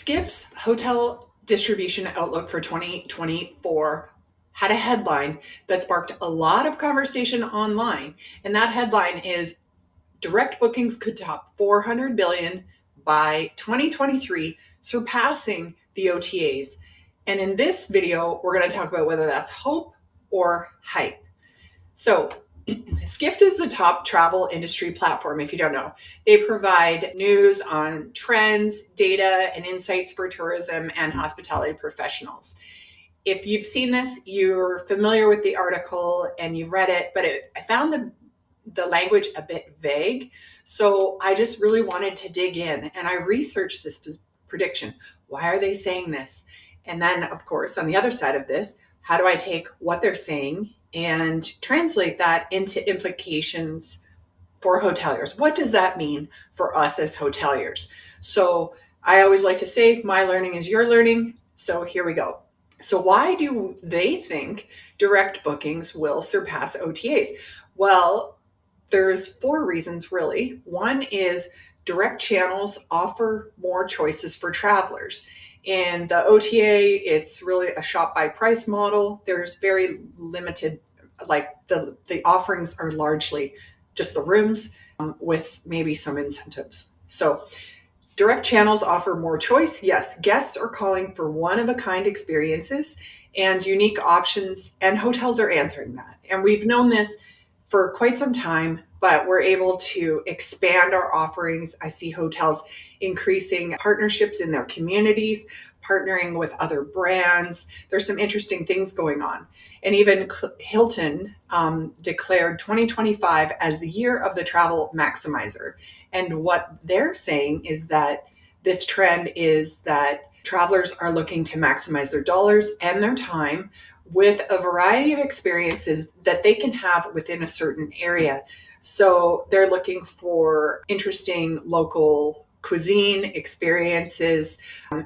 Skift's hotel distribution outlook for 2024 had a headline that sparked a lot of conversation online. And that headline is direct bookings could top 400 billion by 2023, surpassing the OTAs. And in this video, we're going to talk about whether that's hope or hype. So Skift is the top travel industry platform, if you don't know. They provide news on trends, data, and insights for tourism and hospitality professionals. If you've seen this, you're familiar with the article and you've read it, but I found the language a bit vague. So I just really wanted to dig in and I researched this prediction. Why are they saying this? And then, of course, on the other side of this, how do I take what they're saying and translate that into implications for hoteliers? What does that mean for us as hoteliers? So I always like to say, my learning is your learning. So here we go. So why do they think direct bookings will surpass OTAs? Well, there's 4 reasons really. One is direct channels offer more choices for travelers. In the OTA, it's really a shop by price model. There's very limited, like the offerings are largely just the rooms with maybe some incentives. So direct channels offer more choice. Yes, guests are calling for one-of-a-kind experiences and unique options, and hotels are answering that. And we've known this for quite some time, but we're able to expand our offerings. I see hotels increasing partnerships in their communities, partnering with other brands. There's some interesting things going on. And even Hilton declared 2025 as the year of the travel maximizer. And what they're saying is that this trend is that travelers are looking to maximize their dollars and their time with a variety of experiences that they can have within a certain area. So they're looking for interesting local cuisine experiences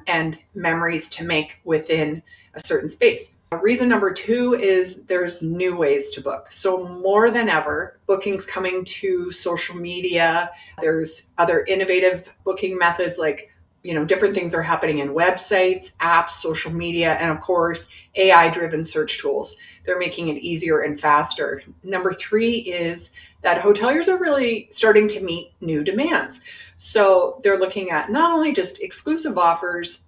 and memories to make within a certain space. Reason number 2 is there's new ways to book. So more than ever, bookings coming to social media. There's other innovative booking methods like different things are happening in websites, apps, social media, and of course, AI-driven search tools. They're making it easier and faster. Number 3 is that hoteliers are really starting to meet new demands. So they're looking at not only just exclusive offers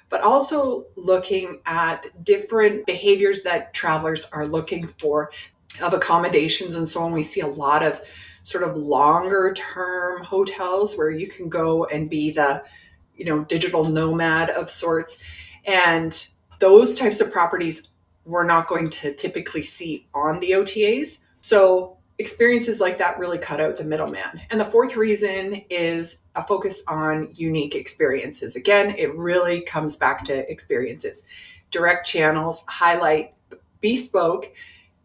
but also looking at different behaviors that travelers are looking for of accommodations and so on. We see a lot of sort of longer term hotels where you can go and be the, digital nomad of sorts. And those types of properties we're not going to typically see on the OTAs. So experiences like that really cut out the middleman. And the 4th reason is a focus on unique experiences. Again, it really comes back to experiences. Direct channels highlight bespoke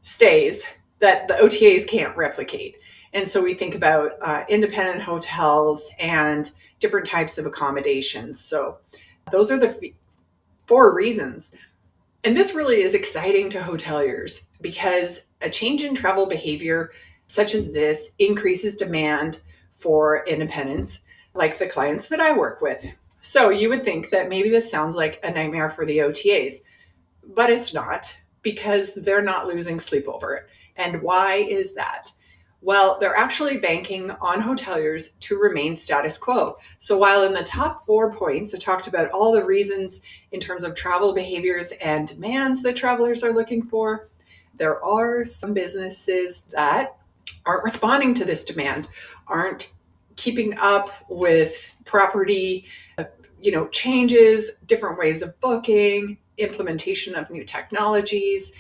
stays that the OTAs can't replicate. And so we think about independent hotels and different types of accommodations. So those are the 4 reasons. And this really is exciting to hoteliers because a change in travel behavior such as this increases demand for independence, like the clients that I work with. So you would think that maybe this sounds like a nightmare for the OTAs, but it's not, because they're not losing sleep over it. And why is that? Well, they're actually banking on hoteliers to remain status quo. So while in the top 4 points, I talked about all the reasons in terms of travel behaviors and demands that travelers are looking for, there are some businesses that aren't responding to this demand, aren't keeping up with property, changes, different ways of booking, implementation of new technologies.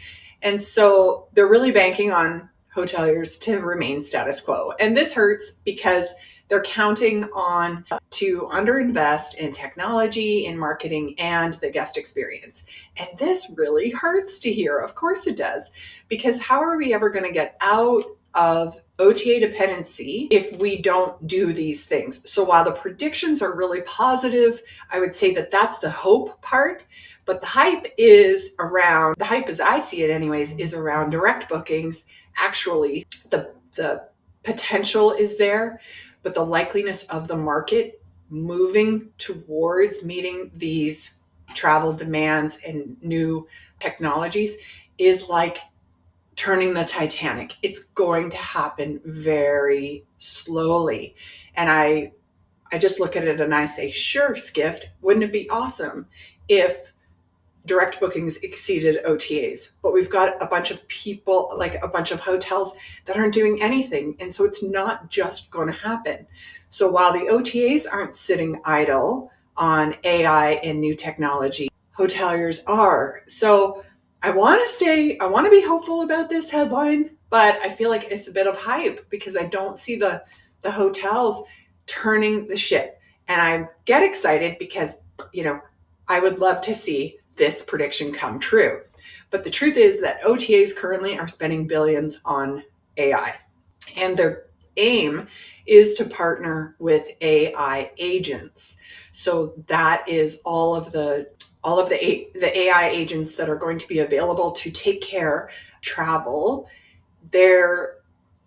And so they're really banking on hoteliers to remain status quo. And this hurts because they're counting on to underinvest in technology, in marketing, and the guest experience. And this really hurts to hear. Of course it does, because how are we ever going to get out of OTA dependency if we don't do these things? So while the predictions are really positive, I would say that that's the hope part. But the hype as I see it anyways, is around direct bookings. Actually, the potential is there, but the likeliness of the market moving towards meeting these travel demands and new technologies is like turning the Titanic. It's going to happen very slowly. And I just look at it and I say, sure, Skift, wouldn't it be awesome if direct bookings exceeded OTAs? But we've got a bunch of people, like a bunch of hotels that aren't doing anything. And so it's not just going to happen. So while the OTAs aren't sitting idle on AI and new technology, hoteliers are. So I want to be hopeful about this headline, but I feel like it's a bit of hype because I don't see the hotels turning the ship. And I get excited because, I would love to see this prediction come true. But the truth is that OTAs currently are spending billions on AI. And their aim is to partner with AI agents. So that is all of the AI agents that are going to be available to take care of travel. They're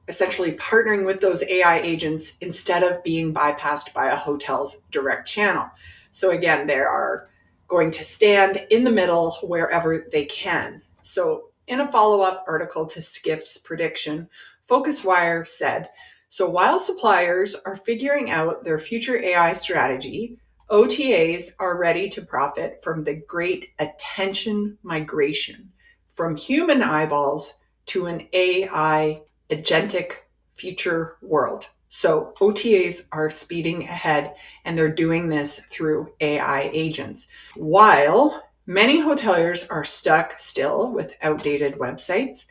essentially partnering with those AI agents instead of being bypassed by a hotel's direct channel. So again, they are going to stand in the middle wherever they can. So in a follow-up article to Skift's prediction, FocusWire said, so while suppliers are figuring out their future AI strategy, OTAs are ready to profit from the great attention migration from human eyeballs to an AI agentic future world. So OTAs are speeding ahead, and they're doing this through AI agents. While many hoteliers are stuck still with outdated websites,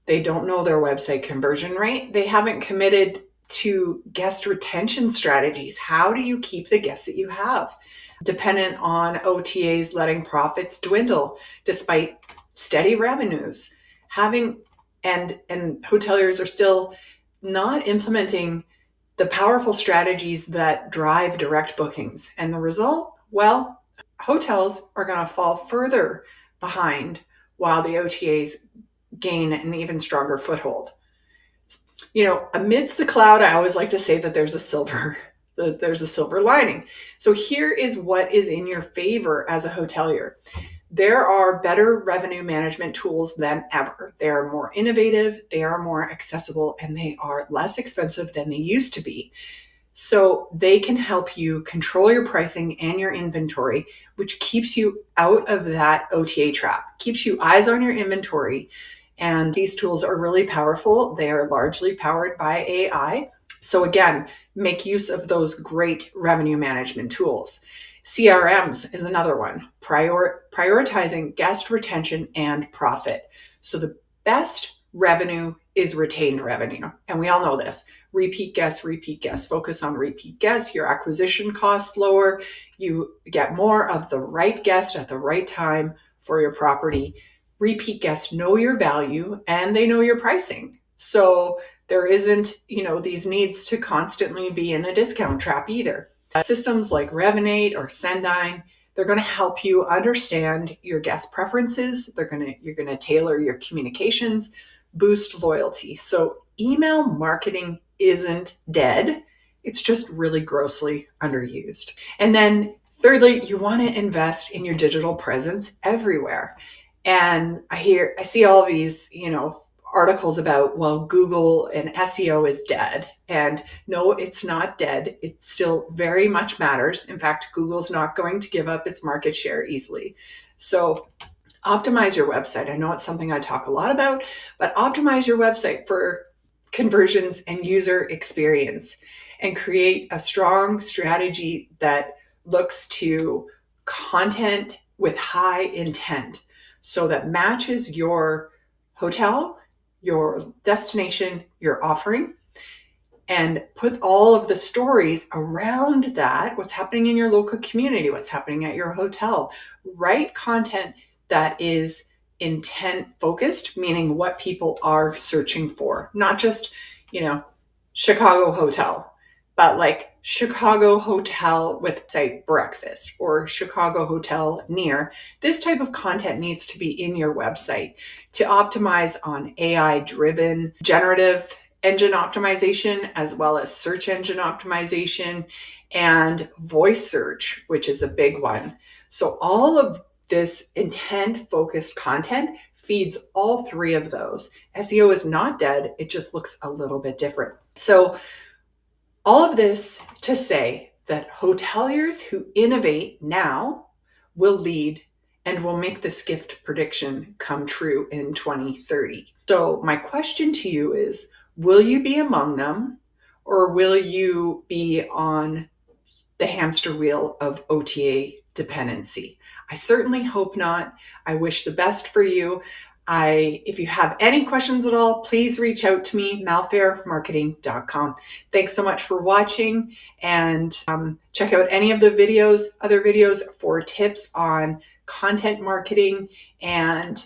they don't know their website conversion rate. They haven't committed to guest retention strategies. How do you keep the guests that you have? Dependent on OTAs letting profits dwindle despite steady revenues. And hoteliers are still not implementing the powerful strategies that drive direct bookings. And the result, well, hotels are going to fall further behind while the OTAs gain an even stronger foothold. Amidst the cloud, I always like to say that there's a silver lining. So here is what is in your favor as a hotelier. There are better revenue management tools than ever. They are more innovative, they are more accessible, and they are less expensive than they used to be. So they can help you control your pricing and your inventory, which keeps you out of that OTA trap, keeps you eyes on your inventory. And these tools are really powerful. They are largely powered by AI. So again, make use of those great revenue management tools. CRMs is another one, prioritizing guest retention and profit. So the best revenue is retained revenue. And we all know this. Repeat guests. Focus on repeat guests. Your acquisition costs lower. You get more of the right guest at the right time for your property. Repeat guests know your value and they know your pricing. So there isn't, these needs to constantly be in a discount trap either. Systems like Revenate or Sendine, they're going to help you understand your guest preferences. You're going to tailor your communications, boost loyalty. So email marketing isn't dead. It's just really grossly underused. And then thirdly, you want to invest in your digital presence everywhere. And I see all these, articles about, well, Google and SEO is dead. And no, it's not dead. It still very much matters. In fact, Google's not going to give up its market share easily. So optimize your website. I know it's something I talk a lot about, but optimize your website for conversions and user experience and create a strong strategy that looks to content with high intent so that matches your hotel, your destination, your offering, and put all of the stories around that, what's happening in your local community, what's happening at your hotel. Write content that is intent focused, meaning what people are searching for, not just, Chicago hotel, but like Chicago hotel with, say, breakfast or Chicago hotel near. This type of content needs to be in your website to optimize on AI driven generative engine optimization, as well as search engine optimization and voice search, which is a big one. So all of this intent-focused content feeds all three of those. SEO is not dead. It just looks a little bit different. So all of this to say that hoteliers who innovate now will lead and will make this gift prediction come true in 2030. So my question to you is, will you be among them, or will you be on the hamster wheel of OTA dependency? I certainly hope not. I wish the best for you. If you have any questions at all, please reach out to me, malfairmarketing.com. Thanks so much for watching, and check out any of the other videos for tips on content marketing, and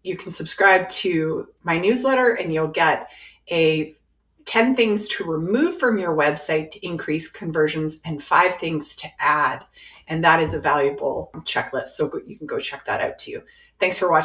you can subscribe to my newsletter and you'll get 10 things to remove from your website to increase conversions and 5 things to add. And that is a valuable checklist. So you can go check that out too. Thanks for watching.